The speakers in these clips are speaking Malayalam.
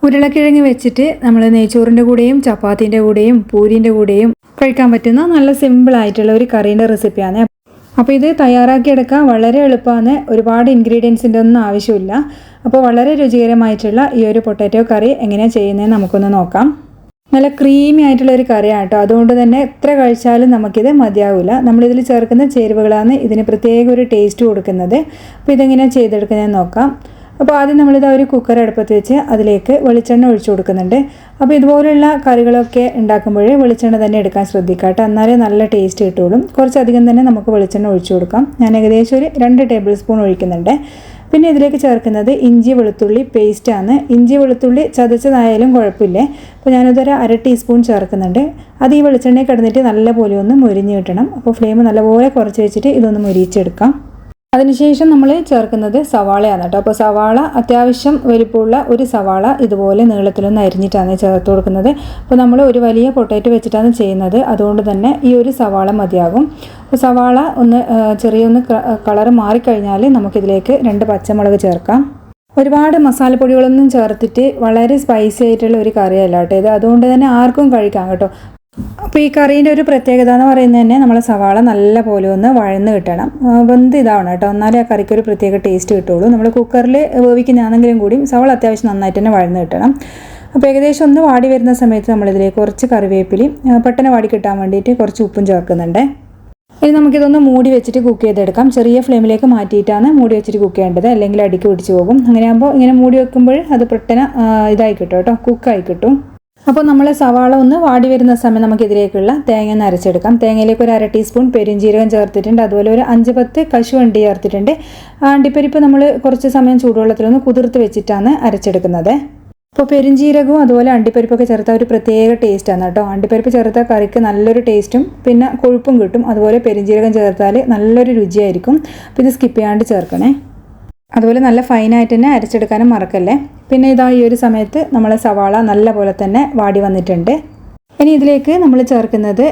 ഉരുളക്കിഴങ്ങ് വെച്ചിട്ട് നമ്മൾ നെയ്ച്ചോറിൻ്റെ കൂടെയും ചപ്പാത്തിൻ്റെ കൂടെയും പൂരിൻ്റെ കൂടെയും കഴിക്കാൻ പറ്റുന്ന നല്ല സിമ്പിളായിട്ടുള്ള ഒരു കറീൻ്റെ റെസിപ്പിയാണ്. അപ്പോൾ ഇത് തയ്യാറാക്കിയെടുക്കാൻ വളരെ എളുപ്പമാണ്. ഒരുപാട് ഇൻഗ്രീഡിയൻസിൻ്റെ ഒന്നും ആവശ്യമില്ല. അപ്പോൾ വളരെ രുചികരമായിട്ടുള്ള ഈ ഒരു പൊട്ടാറ്റോ കറി എങ്ങനെയാണ് ചെയ്യുന്നത് നമുക്കൊന്ന് നോക്കാം. നല്ല ക്രീമി ആയിട്ടുള്ള ഒരു കറിയാണ് കേട്ടോ. അതുകൊണ്ട് തന്നെ എത്ര കഴിച്ചാലും നമുക്കിത് മതിയാവില്ല. നമ്മളിതിൽ ചേർക്കുന്ന ചേരുവകളാണ് ഇതിന് പ്രത്യേക ഒരു ടേസ്റ്റ് കൊടുക്കുന്നത്. അപ്പോൾ ഇതെങ്ങനെയാണ് ചെയ്തെടുക്കുന്നതെന്ന് നോക്കാം. അപ്പോൾ ആദ്യം നമ്മളിത് ഒരു കുക്കർ അടുപ്പത്ത് വെച്ച് അതിലേക്ക് വെളിച്ചെണ്ണ ഒഴിച്ചു കൊടുക്കുന്നുണ്ട്. അപ്പോൾ ഇതുപോലുള്ള കറികളൊക്കെ ഉണ്ടാക്കുമ്പോൾ വെളിച്ചെണ്ണ തന്നെ എടുക്കാൻ ശ്രദ്ധിക്കുക കേട്ടോ. എന്നാലേ നല്ല ടേസ്റ്റ് കിട്ടുള്ളൂ. കുറച്ചധികം തന്നെ നമുക്ക് വെളിച്ചെണ്ണ ഒഴിച്ചു കൊടുക്കാം. ഞാൻ ഏകദേശം ഒരു 2 ടേബിൾ സ്പൂൺ ഒഴിക്കുന്നുണ്ട്. പിന്നെ ഇതിലേക്ക് ചേർക്കുന്നത് ഇഞ്ചി വെളുത്തുള്ളി പേസ്റ്റാണ്. ഇഞ്ചി വെളുത്തുള്ളി ചതച്ചതായാലും കുഴപ്പമില്ല. അപ്പോൾ ഞാനതൊരു 1/2 ടീസ്പൂൺ ചേർക്കുന്നുണ്ട്. അത് ഈ വെളിച്ചെണ്ണയിൽ കിടന്നിട്ട് നല്ലപോലെ ഒന്ന് മുരിഞ്ഞ് കിട്ടണം. അപ്പോൾ ഫ്ലെയിം നല്ലപോലെ കുറച്ച് വെച്ചിട്ട് ഇതൊന്ന് മുരിച്ചെടുക്കാം. അതിനുശേഷം നമ്മൾ ചേർക്കുന്നത് സവാളയാണ് കേട്ടോ. അപ്പോൾ സവാള അത്യാവശ്യം വലിപ്പമുള്ള ഒരു സവാള ഇതുപോലെ നീളത്തിലൊന്ന് അരിഞ്ഞിട്ടാണ് ചേർത്ത് കൊടുക്കുന്നത്. അപ്പോൾ നമ്മൾ ഒരു വലിയ പൊട്ടാറ്റോ വെച്ചിട്ടാണ് ചെയ്യുന്നത്. അതുകൊണ്ട് തന്നെ ഈ ഒരു സവാള മതിയാകും. അപ്പോൾ സവാള ചെറിയൊന്ന് കളർ മാറിക്കഴിഞ്ഞാൽ നമുക്കിതിലേക്ക് 2 പച്ചമുളക് ചേർക്കാം. ഒരുപാട് മസാലപ്പൊടികളൊന്നും ചേർത്തിട്ട് വളരെ സ്പൈസി ആയിട്ടുള്ള ഒരു കറിയല്ല കേട്ടോ ഇത്. അതുകൊണ്ട് തന്നെ ആർക്കും കഴിക്കാം കേട്ടോ. അപ്പോൾ ഈ കറീൻ്റെ ഒരു പ്രത്യേകത എന്ന് പറയുന്നത് തന്നെ നമ്മളെ സവാള നല്ല പോലെ ഒന്ന് വഴന്ന് കിട്ടണം, വെന്ത് ഇതാവണം കേട്ടോ. എന്നാലേ ആ കറിക്ക് ഒരു പ്രത്യേക ടേസ്റ്റ് കിട്ടുള്ളൂ. നമ്മൾ കുക്കറിൽ വേവിക്കുന്നതാണെങ്കിലും കൂടി സവാള അത്യാവശ്യം നന്നായിട്ട് തന്നെ വഴന്ന് കിട്ടണം. അപ്പോൾ ഏകദേശം ഒന്ന് വാടി വരുന്ന സമയത്ത് നമ്മളിതിലേക്ക് കുറച്ച് കറിവേപ്പിലി പെട്ടെന്ന് വാടി കിട്ടാൻ വേണ്ടിയിട്ട് കുറച്ച് ഉപ്പും ചേർക്കുന്നുണ്ട്. ഇനി നമുക്കിതൊന്ന് മൂടി വെച്ചിട്ട് കുക്ക് ചെയ്തെടുക്കാം. ചെറിയ ഫ്ലെയിമിലേക്ക് മാറ്റിയിട്ടാണ് മൂടി വെച്ചിട്ട് കുക്ക് ചെയ്യേണ്ടത്, അല്ലെങ്കിൽ അടിക്ക് പിടിച്ച് പോകും. അങ്ങനെയാകുമ്പോൾ ഇങ്ങനെ മൂടി വെക്കുമ്പോൾ അത് പെട്ടെന്ന് ഇതായി കിട്ടും കേട്ടോ, കുക്കായി കിട്ടും. അപ്പോൾ നമ്മൾ സവാള ഒന്ന് വാടി വരുന്ന സമയം നമുക്കിതിലേക്കുള്ള തേങ്ങ ഒന്ന് അരച്ചെടുക്കാം. തേങ്ങയിലേക്ക് ഒരു 1/2 ടീസ്പൂൺ പെരുംജീരകം ചേർത്തിട്ടുണ്ട്. അതുപോലെ ഒരു 5-10 കശുവണ്ടി ചേർത്തിട്ടുണ്ട്. അണ്ടിപ്പരിപ്പ് നമ്മൾ കുറച്ച് സമയം ചൂടുവെള്ളത്തിലൊന്ന് കുതിർത്ത് വെച്ചിട്ടാണ് അരച്ചെടുക്കുന്നത്. അപ്പോൾ പെരുംജീരകവും അതുപോലെ അണ്ടിപ്പരിപ്പൊക്കെ ചേർത്താൽ ഒരു പ്രത്യേക ടേസ്റ്റാണ് കേട്ടോ. അണ്ടിപ്പരിപ്പ് ചേർത്താൽ കറിക്ക് നല്ലൊരു ടേസ്റ്റും പിന്നെ കൊഴുപ്പും കിട്ടും. അതുപോലെ പെരുംജീരകം ചേർത്താൽ നല്ലൊരു രുചിയായിരിക്കും. അപ്പോൾ ഇത് സ്കിപ്പ് ചെയ്യാണ്ട് ചേർക്കണേ. അതുപോലെ നല്ല ഫൈനായിട്ട് തന്നെ അരച്ചെടുക്കാനും മറക്കല്ലേ. പിന്നെ ഇതാ ഈ ഒരു സമയത്ത് നമ്മളെ സവാള നല്ല പോലെ തന്നെ വാടി വന്നിട്ടുണ്ട്. ഇനി ഇതിലേക്ക് നമ്മൾ ചേർക്കുന്നത്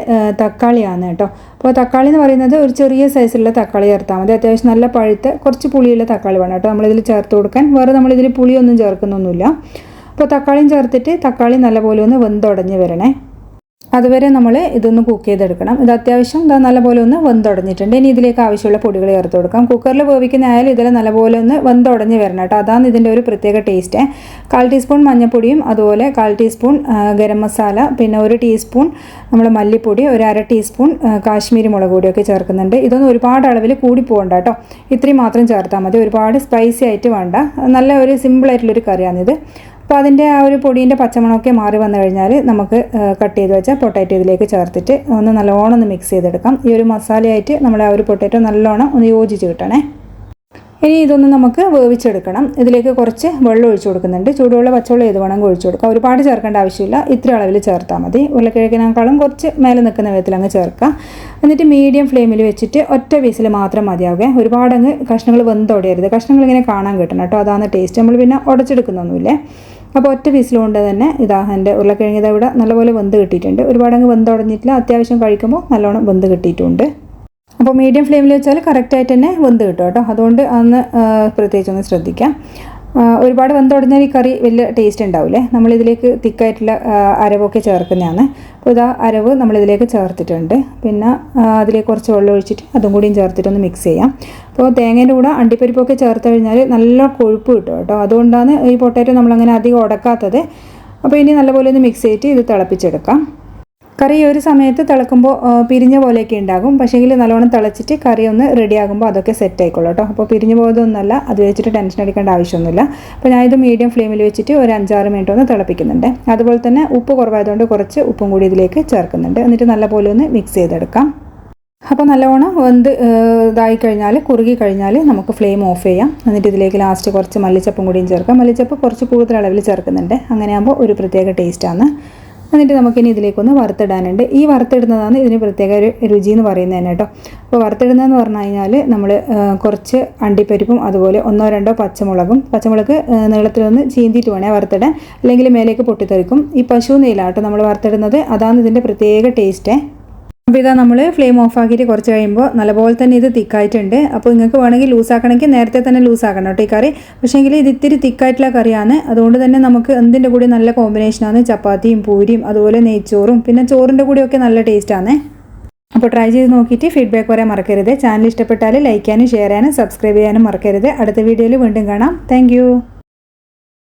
തക്കാളിയാണ് കേട്ടോ. അപ്പോൾ തക്കാളി എന്ന് പറയുന്നത് ഒരു ചെറിയ സൈസിലുള്ള തക്കാളി ചേർത്താൽ മതി. അത്യാവശ്യം നല്ല പഴുത്ത് കുറച്ച് പുളിയുള്ള തക്കാളി വേണം കേട്ടോ നമ്മളിതിൽ ചേർത്ത് കൊടുക്കാൻ. വേറെ നമ്മളിതിൽ പുളിയൊന്നും ചേർക്കുന്നൊന്നുമില്ല. അപ്പോൾ തക്കാളിയും ചേർത്തിട്ട് തക്കാളി നല്ലപോലെ ഒന്ന് വെന്തുടഞ്ഞ് വരണേ. അതുവരെ നമ്മൾ ഇതൊന്ന് കുക്ക് ചെയ്തെടുക്കണം. ഇത് അത്യാവശ്യം നല്ലപോലെ ഒന്ന് വെന്തുടഞ്ഞിട്ടുണ്ട്. ഇനി ഇതിലേക്ക് ആവശ്യമുള്ള പൊടികൾ ചേർത്ത് കൊടുക്കാം. കുക്കറിൽ വേവിക്കുന്ന ആയാലും ഇതിൽ നല്ലപോലെ ഒന്ന് വെന്തുടഞ്ഞ് വരണം കേട്ടോ. അതാണ് ഇതിൻ്റെ ഒരു പ്രത്യേക ടേസ്റ്റ്. 1/4 ടീസ്പൂൺ മഞ്ഞൾപ്പൊടിയും അതുപോലെ 1/4 ടീസ്പൂൺ ഗരം മസാല, പിന്നെ 1 ടീസ്പൂൺ നമ്മൾ മല്ലിപ്പൊടി, ഒരു 1/2 ടീസ്പൂൺ കാശ്മീരി മുളക് പൊടിയൊക്കെ ചേർക്കുന്നുണ്ട്. ഇതൊന്നും ഒരുപാട് അളവിൽ കൂടി പോകണ്ട കേട്ടോ. ഇത്രയും മാത്രം ചേർത്താൽ മതി. ഒരുപാട് സ്പൈസി ആയിട്ട് വേണ്ട. നല്ല ഒരു സിമ്പിളായിട്ടുള്ളൊരു കറിയാണിത്. അപ്പോൾ അതിൻ്റെ ആ ഒരു പൊടീൻ്റെ പച്ചമണമൊക്കെ മാറി വന്നു കഴിഞ്ഞാൽ നമുക്ക് കട്ട് ചെയ്ത് വെച്ച പൊട്ടാറ്റോ ഇതിലേക്ക് ചേർത്തിട്ട് ഒന്ന് നല്ലോണം ഒന്ന് മിക്സ് ചെയ്തെടുക്കാം. ഈ ഒരു മസാലയായിട്ട് നമ്മൾ ആ ഒരു പൊട്ടാറ്റോ നല്ലോണം ഒന്ന് യോജിച്ച് കിട്ടണേ. ഇനി ഇതൊന്ന് നമുക്ക് വേവിച്ചെടുക്കണം. ഇതിലേക്ക് കുറച്ച് വെള്ളം ഒഴിച്ചു കൊടുക്കുന്നുണ്ട്. ചൂടുവെള്ളം പച്ചവെള്ളം ഏത് വേണമെങ്കിൽ ഒഴിച്ചു കൊടുക്കാം. ഒരുപാട് ചേർക്കേണ്ട ആവശ്യമില്ല. ഇത്ര അളവിൽ ചേർത്താൽ മതി. ഉരുളക്കിഴങ്ങിനേക്കാളും കുറച്ച് മേലെ നിൽക്കുന്ന വിധത്തിൽ അങ്ങ് ചേർക്കാം. എന്നിട്ട് മീഡിയം ഫ്ലെയിമിൽ വെച്ചിട്ട് ഒറ്റ വീസിൽ മാത്രം മതിയാവുക. ഒരുപാടങ്ങ് കഷ്ണങ്ങൾ വെന്തൊടയരുത്. കഷ്ണങ്ങൾ ഇങ്ങനെ കാണാൻ കിട്ടണം കേട്ടോ. അതാണ് ടേസ്റ്റ്. നമ്മൾ പിന്നെ ഉടച്ചെടുക്കുന്നൊന്നുമില്ലേ. അപ്പോൾ ഒറ്റ വീസിലുകൊണ്ട് തന്നെ ഇതാ എൻ്റെ ഉരുളക്കിഴങ്ങ് ഇവിടെ നല്ലപോലെ വെന്ത് കിട്ടിയിട്ടുണ്ട്. ഒരുപാടങ്ങ് വെന്തുടഞ്ഞിട്ടില്ല. അത്യാവശ്യം കഴിക്കുമ്പോൾ നല്ലോണം വെന്ത് കിട്ടിയിട്ടുണ്ട്. അപ്പോൾ മീഡിയം ഫ്ലെയിമിൽ വെച്ചാൽ കറക്റ്റായിട്ട് തന്നെ വെന്ത് കിട്ടും കേട്ടോ. അതുകൊണ്ട് അന്ന് പ്രത്യേകിച്ചൊന്ന് ശ്രദ്ധിക്കാം. ഒരുപാട് വെന്തുടഞ്ഞാൽ ഈ കറി വലിയ ടേസ്റ്റ് ഉണ്ടാവില്ലേ. നമ്മളിതിലേക്ക് തിക്കായിട്ടുള്ള അരവൊക്കെ ചേർക്കുന്നതാണ്. അപ്പോൾ ഇതാ അരവ് നമ്മളിതിലേക്ക് ചേർത്തിട്ടുണ്ട്. പിന്നെ അതിലേക്ക് കുറച്ച് വെള്ളം ഒഴിച്ചിട്ട് അതും കൂടിയും ചേർത്തിട്ടൊന്ന് മിക്സ് ചെയ്യാം. അപ്പോൾ തേങ്ങേൻ്റെ കൂടെ അണ്ടിപ്പരിപ്പൊക്കെ ചേർത്ത് കഴിഞ്ഞാൽ നല്ല കൊഴുപ്പ് കിട്ടും കേട്ടോ. അതുകൊണ്ടാണ് ഈ പൊട്ടാറ്റോ നമ്മളങ്ങനെ അധികം ഉടക്കാത്തത്. അപ്പോൾ ഇനി നല്ലപോലെ ഒന്ന് മിക്സ് ചെയ്തിട്ട് ഇത് തിളപ്പിച്ചെടുക്കാം. കറി ഒരു സമയത്ത് തിളക്കുമ്പോൾ പിരിഞ്ഞ പോലെയൊക്കെ ഉണ്ടാകും. പക്ഷേങ്കിൽ നല്ലോണം തിളച്ചിട്ട് കറി ഒന്ന് റെഡി ആകുമ്പോൾ അതൊക്കെ സെറ്റ് ആയിക്കോളൂ കേട്ടോ. അപ്പോൾ പിരിഞ്ഞു പോയതൊന്നുമല്ല. അത് വെച്ചിട്ട് ടെൻഷൻ അടിക്കേണ്ട ആവശ്യമൊന്നുമില്ല. അപ്പോൾ ഞാനിത് മീഡിയം ഫ്ലെയിമിൽ വെച്ചിട്ട് ഒരു 5-6 മിനിറ്റ് ഒന്ന് തിളപ്പിക്കുന്നുണ്ട്. അതുപോലെ തന്നെ ഉപ്പ് കുറവായതുകൊണ്ട് കുറച്ച് ഉപ്പും കൂടി ഇതിലേക്ക് ചേർക്കുന്നുണ്ട്. എന്നിട്ട് നല്ലപോലെ ഒന്ന് മിക്സ് ചെയ്തെടുക്കാം. അപ്പോൾ നല്ലവണ്ണം വെന്ത് ഇതായി കഴിഞ്ഞാൽ കുറുകി കഴിഞ്ഞാൽ നമുക്ക് ഫ്ലെയിം ഓഫ് ചെയ്യാം. എന്നിട്ട് ഇതിലേക്ക് ലാസ്റ്റ് കുറച്ച് മല്ലിച്ചപ്പും കൂടിയും ചേർക്കാം. മല്ലിച്ചപ്പ് കുറച്ച് കൂടുതൽ അളവിൽ ചേർക്കുന്നുണ്ട്. അങ്ങനെയാകുമ്പോൾ ഒരു പ്രത്യേക ടേസ്റ്റാണ്. എന്നിട്ട് നമുക്കിനി ഇതിലേക്കൊന്ന് വറുത്തിടാനുണ്ട്. ഈ വറുത്തിടുന്നതാണ് ഇതിന് പ്രത്യേക ഒരു രുചി എന്ന് പറയുന്നത് തന്നെ കേട്ടോ. അപ്പോൾ വറുത്തിടുന്നതെന്ന് പറഞ്ഞു കഴിഞ്ഞാൽ നമ്മൾ കുറച്ച് അണ്ടിപ്പരിപ്പും അതുപോലെ 1-2 പച്ചമുളക് നീളത്തിലൊന്ന് ചീന്തിയിട്ട് വേണേൽ വറുത്തിടാൻ, അല്ലെങ്കിൽ മേലേക്ക് പൊട്ടിത്തെറിക്കും. ഈ പശു നെയ്യിലാട്ടോ നമ്മൾ വറുത്തിടുന്നത്. അതാണ് ഇതിൻ്റെ പ്രത്യേക ടേസ്റ്റ്. അപ്പോൾ ഇതാ നമ്മൾ ഫ്ലെയിം ഓഫ് ആക്കിയിട്ട് കുറച്ച് കഴിയുമ്പോൾ നല്ലപോലെ തന്നെ ഇത് തിക്കായിട്ടുണ്ട്. അപ്പോൾ നിങ്ങൾക്ക് വേണമെങ്കിൽ ലൂസാക്കണമെങ്കിൽ നേരത്തെ തന്നെ ലൂസാക്കണം കേട്ടോ ഈ കറി. പക്ഷേങ്കിൽ ഇത് ഇത്തിരി തിക്കായിട്ടുള്ള കറിയാണ്. അതുകൊണ്ട് തന്നെ നമുക്ക് എന്തിൻ്റെ കൂടി നല്ല കോമ്പിനേഷനാണ്. ചപ്പാത്തിയും പൂരിയും അതുപോലെ നെയ്ച്ചോറും പിന്നെ ചോറിൻ്റെ കൂടെയൊക്കെ നല്ല ടേസ്റ്റാണ്. അപ്പോൾ ട്രൈ ചെയ്ത് നോക്കിയിട്ട് ഫീഡ്ബാക്ക് പറയാൻ മറക്കരുത്. ചാനൽ ഇഷ്ടപ്പെട്ടാൽ ലൈക്ക് ചെയ്യാനും ഷെയർ ചെയ്യാനും സബ്സ്ക്രൈബ് ചെയ്യാനും മറക്കരുത്. അടുത്ത വീഡിയോയിൽ വീണ്ടും കാണാം. താങ്ക്